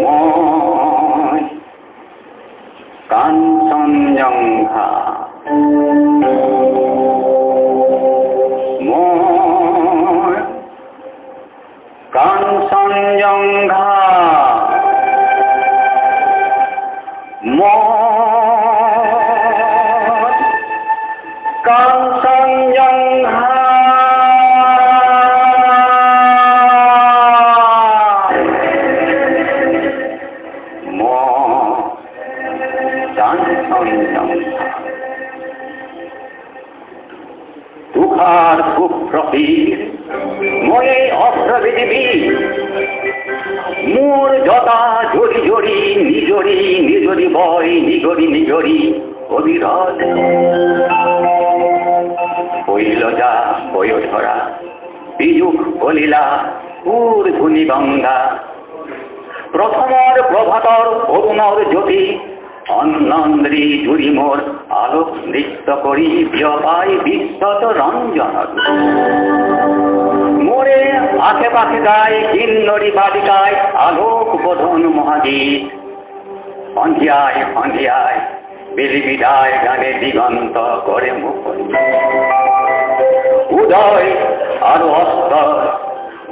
মই কাঞ্চনজঙ্ঘা মই কাঞ্চনজঙ্ঘা কাঞ্চনজঙ্ঘা তুষার সুপ্রবীর ময়ে অভ্রবিধি মোর জটা জড়ি জড়ি নিজরি নিজরি বয় নিগরি নিজরি অবিরত হইল যা বয় ধরা বিযুগ বলিলা ঊর্ধ্বনি গঙ্গা প্রথমর প্রভাতর অরুণর জ্যোতি অন্নন্দ্রী জুড়ি মোর আলোক নৃত্য করি বিয়পাই বিশ্বত রঞ্জন মোরে আশেপাশে গায় কিন্নরী বালিকায় আলোক বোধন মহাগীত সন্ধিয়ায় সন্ধিয়ায় বেলি বিদায় গানে দিগন্ত করে মুখরি উদয় আর অস্ত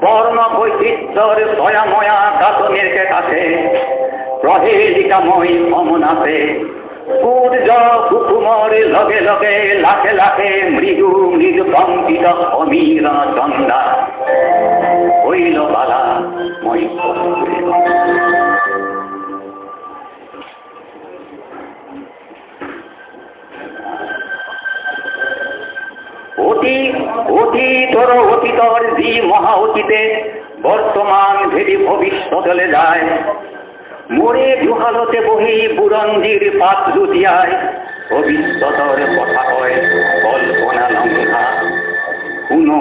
বর্ণ বৈচিত্র্যর দয়াময়া কাতনের কাছে প্রহেলিকাময় অমনাথে সূর্য কুকুমর লগে লগে লাখে লাখে মৃদু মৃদু কম্পিত অমীর চন্দা হইল বালা মই অতীতর অতীতর জি মহা অতীতে বর্তমান ভেদি ভবিষ্যতলে যায় মোরে জুহালতে বহি বুরঞ্জির পাত দুটিয়ায় ভবিষ্যতর কথা হয় কল্পনা লঙ্ঘা শুনো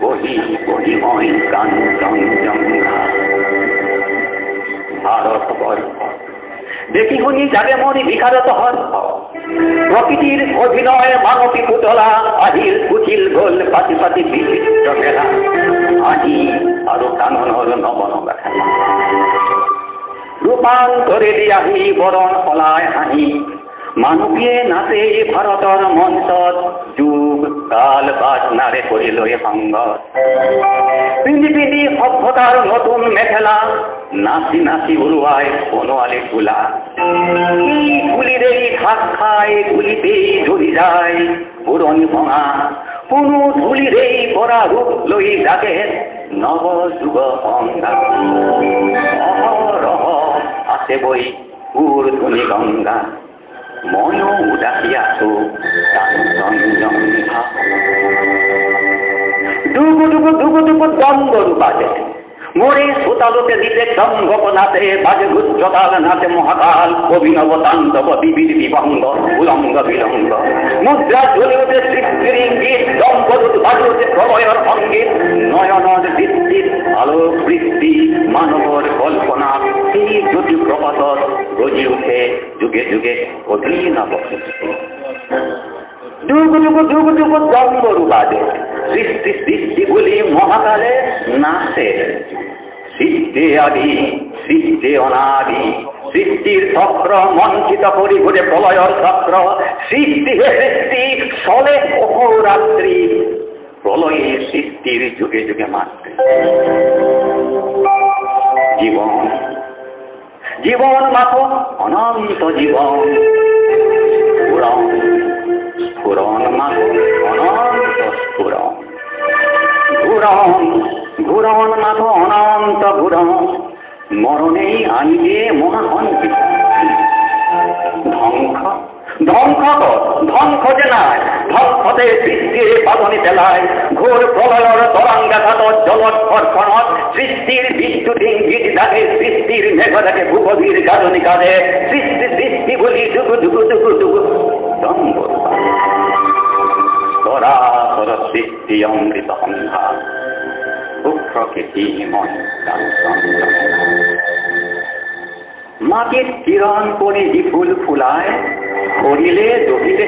বহি বহিময় কাঞ্চনজঙ্ঘা ভারতবর্ষ দেখি শুনি যাবে মরি বিকারত হর্ষ প্রকৃতির অভিনয় মানবী পুতলা আহিল কুচিল গোল পাতি পাতি বিচিত্র খেলা আহি আরো কাননর নবন খেলা রূপান্তরে দিয়াহি বরণ ফলায় হাঁহি মানবীয়ে নাচে ভারতর মঞ্চত যুগ কাল বাজনারে করিল সংগত পিন্ধি পিন্ধি সভ্যতার নতুন মেখেলা নাচি নাচি উড়ুয়ায় বনোয়ালি ফুলা গুলিরেই ঢাক খায় গুলিতেই ঝরি যায় পুরনি ভঙা কোনো ধুলিরেই পরা রূপ লই ডাকে নব যুগ অঙ্গা অহরহ আছে বই ঊর্ধ্বনি গঙ্গা ময়ো উদাসী আছো কাঞ্চনজঙ্ঘা ডুবু ডুবু ডুবু ডুবু দম্বরু বাজে মোরে সুতালোকে দিতে দম্ভক নাচে বাজে গুজ্জকাল নাচে মহাকাল অভিনব তাণ্ডব বিবিধ বিভঙ্গ উলঙ্গ বিলঙ্গ মুদ্রা জ্বলে ওঠে সৃষ্টির দম্বরুত বাজে ওঠে প্রলয়ের সঙ্গীত নয়নর দৃষ্টির আলোক বৃষ্টি মানবর কল্পনা সেই জ্যোতি প্রকাশত গজি উঠে যুগে যুগে অভিনব সৃষ্টি ডুবু ডুবু ডুবু ডুবু দম্বরু বাজে সৃষ্টি সৃষ্টি বলি মহাকালে নাচে সৃষ্টি আদি সৃষ্টি অনাদি সৃষ্টির চক্র মঞ্চিত করি ঘুরে প্রলয়ের চক্র সৃষ্টি হে সৃষ্টি চলে অহোরাত্রি প্রলয়ে সৃষ্টির যুগে যুগে মাত্র জীবন জীবন মাথো অনন্ত জীবন স্ফুরণ স্ফুরণ মাথো অনন্ত স্ফুরণ ঘুরণ ঘুরণ মাথো অনন্ত ঘুরণ মরণেই আনিবে মহাসঞ্চিত ধ্বংস ধ্বংস ধ্বংস যে নাই ধ্বংসতে সৃষ্টির পালনি পেলায় ঘোর প্রলয়র তরঙ্গাঘাত জলৎকর্ষণত সৃষ্টির বিদ্যুৎ ইঙ্গিত ডাকে সৃষ্টির মেঘ ডাকে ভূপতির গাজনি কাঁদে সৃষ্টি সৃষ্টি বলি ডুগু ডুগু ডুগু ডুগু দম্বর সরাসর সৃষ্টি অমৃত সন্ধ্যা প্রকৃতিময় কাঞ্চনজঙ্ঘা মাটির কিরণ করে জি ফুল ফুলায় করিলে দহিতে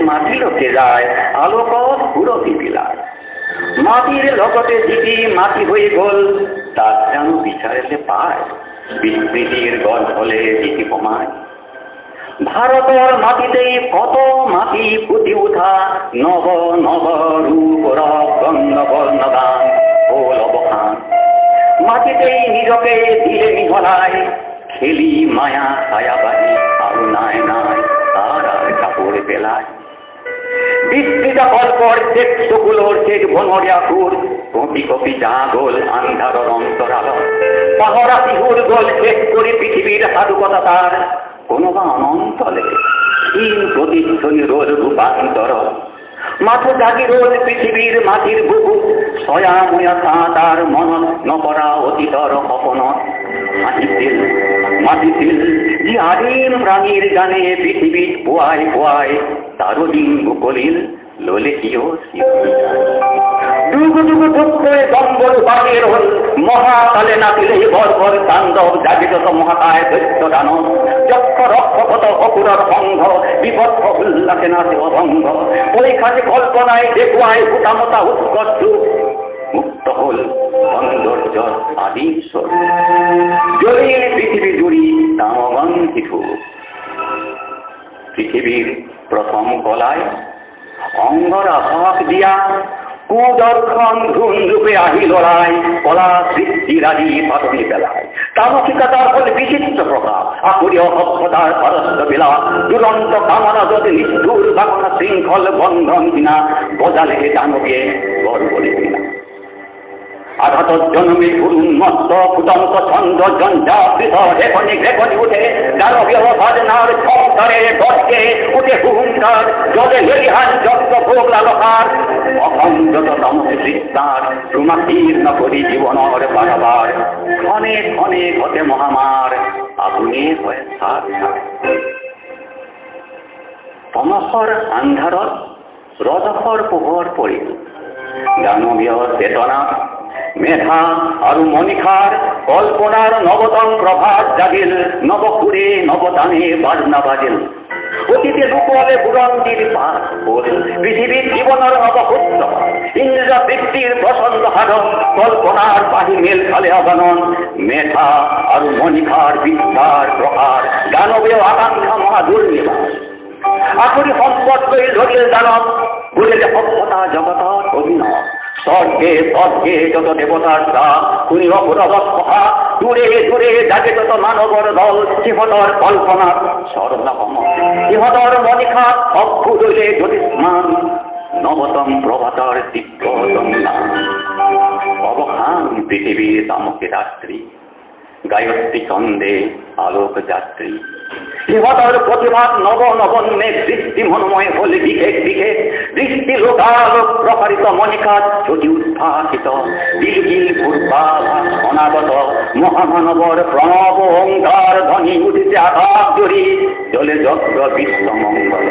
মাটি লোকে যায় আলোক সুরতি বিলায় মাটির লগতে যিটি মাটি হয়ে গল তার যেন বিচারেতে পায় বিস্মৃতির গর্ভলে দিকে কমায় ভারতের মাটিতেই কত মাটি ফুটি উঠা নব নব রূপ রব গন্ধবর্ণ গান ও লবখান মাটিতেই নিজকে দিলে মিহলায় খেলি মায়া ছায়াবাহী আর নাই নাই তার আর কাপড় পেলায় বিস্তৃত কল্পর check চকুলোর check বনরিয়াকুর copy copy জাগোল আন্ধারর অন্তরাল পাহরা Sihur গোল চেক করে পৃথিবীর সাধুকতা তার কোনো বা অনন্তলে হীন প্রতিধ্বনি রোল রূপান্তর মাথো জাগি রোল পৃথিবীর মাটির বুকু সয়াময়া তাঁতার মন নপরা অতীতর অপন মাটিছিল মাটিছিল যে আদিম প্রাণীর গানে পৃথিবী পোয়ায় পোয়ায় তারও দিন বুকলিল লোলে কিও দুগু দুগু ধূপ করে দম্বল বাগের হল মহাকালে নাচিলে ভর তাণ্ডব জাগিত মহাকায় দৈত্য দানব যক্ষ রক্ষকত অকুরর ভঙ্গ বিপক্ষ উল্লাসে নাচে অভঙ্গ পরীক্ষাতে কল্পনায় দেখুয়ায় হুতামতা উৎকর্ষ মুক্ত হল সৌন্দর্য আদিম জলিল পৃথিবী জুড়ি দামগন কিছু পৃথিবীর প্রথম কলায় অঙ্গরা ভাগ দিয়া কুদর্শন ধুন রূপে আহি লড়াই কলা সৃষ্টি রাজি পাতনি বেলায় তামসিকতার ফলে বিচিত্র প্রভাব আপুরীয় সভ্যতার পরস্ত বিলাস দুরন্ত কামনা যদি নিষ্ঠুর বাগনা শৃঙ্খল বন্ধন কিনা বজালে দানবে গর্বরে কিনা আঘাত জন্মে উন্মত্ত ফুটন্ত ছন্দ জঞ্জাবৃত রেখনি রেখনি উঠে দানবীয় ভাজনার সংসারে গর্জে উঠে হুঙ্কার জলে হেলিহান যজ্ঞ ভোগ লালকার অখণ্ডত তামসে চিত্তার সুমাকীর্ণ করি জীবনর বারবার ক্ষণে ক্ষণে ঘটে মহামার আগুনে হয়ে সাত তমসর আন্ধারত রজসর পোহর পড়িল দানবীয় চেতনা মেধা আর মনিখার কল্পনার নবতম প্রভাত জাগিল নবকুরে নবদানে বাজনা বাজিল অতীতে রূপলে বুরন্দির পার পৃথিবীর জীবনের নবপুত্র ইন্দ্র বৃত্তির প্রসন্ন হারণ কল্পনার বাহি মেল খালে অগণন মেধা আর মনিখার বিস্তার প্রহার দানবীয় আকাঙ্ক্ষা মহাদুর্নিবাস আসরি সম্পদ তৈরি ধরিল দানব বলিলে সভ্যতা জগতর অভিনব স্বর্গে স্বর্গে যত দেবতার দাস তুমি অপুরবক্ষা দূরে দূরে জাগে যত মানবর দল সিহতর কল্পনা স্বর্ণকম সিহতর মনিখা অক্ষুদলে জ্যোতিষ্মান নবতম প্রভাতর দিব্যতম অবহান পৃথিবীর তামকে রাত্রি গায়ত্রী চন্দে আলোক যাত্রী সিহতর প্রতিভাত নব নবন্যে দৃষ্টি মনোময় হলে দিকে দিকে দৃষ্টি লোকালোক প্রসারিত মনিকাত জ্যোতি উদ্ভাসিত দিলগিল পূর্বাভাস অনাগত মহামানবর প্রণব ওঙ্কার ধ্বনি উঠিতে আকাশ জড়ি জলে যজ্ঞ বিশ্বমঙ্গল